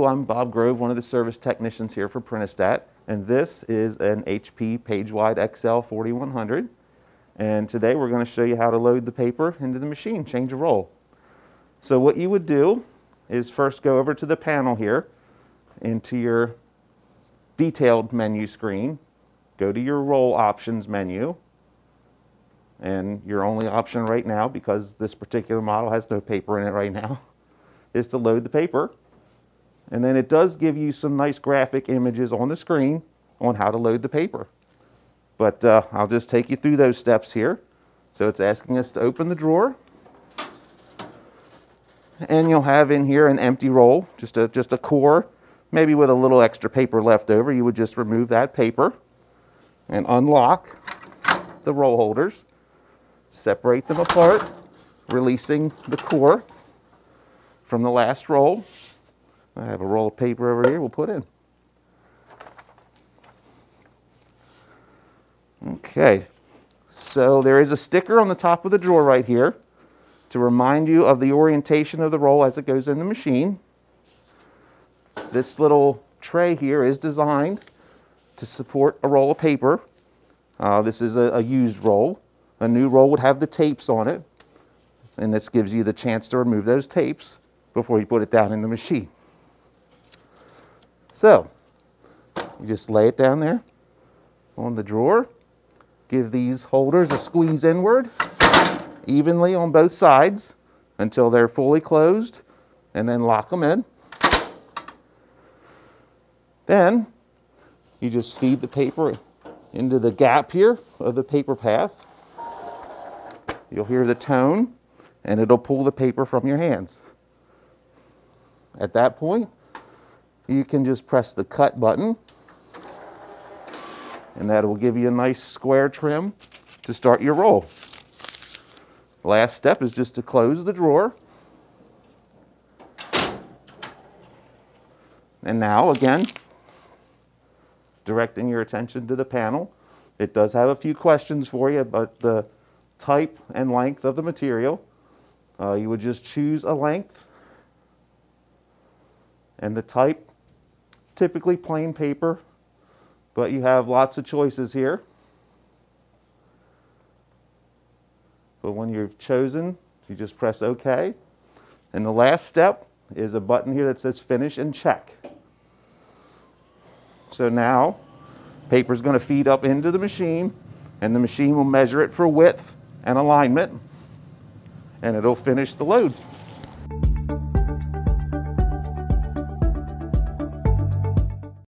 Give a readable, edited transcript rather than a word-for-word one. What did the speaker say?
Hello, I'm Bob Grove, one of the service technicians here for Printastat, and this is an HP PageWide XL 4100. And today we're going to show you how to load the paper into the machine, change a roll. So what you would do is first go over to the panel here, into your detailed menu screen, go to your roll options menu, and your only option right now, because this particular model has no paper in it right now, is to load the paper. And then it does give you some nice graphic images on the screen on how to load the paper. But I'll just take you through those steps here. So it's asking us to open the drawer. And you'll have in here an empty roll, just a core, maybe with a little extra paper left over. You would just remove that paper and unlock the roll holders, separate them apart, releasing the core from the last roll. I have a roll of paper over here we'll put in. Okay, so there is a sticker on the top of the drawer right here to remind you of the orientation of the roll as it goes in the machine. This little tray here is designed to support a roll of paper. This is a used roll. A new roll would have the tapes on it, and this gives you the chance to remove those tapes before you put it down in the machine. So, you just lay it down there on the drawer, give these holders a squeeze inward, evenly on both sides until they're fully closed, and then lock them in. Then, you just feed the paper into the gap here of the paper path. You'll hear the tone, and it'll pull the paper from your hands. At that point, you can just press the cut button, and that will give you a nice square trim to start your roll. Last step is just to close the drawer. And now, again, directing your attention to the panel, it does have a few questions for you about the type and length of the material. You would just choose a length, and the type, typically plain paper, but you have lots of choices here. But when you've chosen, you just press OK. And the last step is a button here that says Finish and Check. So now, paper is going to feed up into the machine, and the machine will measure it for width and alignment, and it'll finish the load.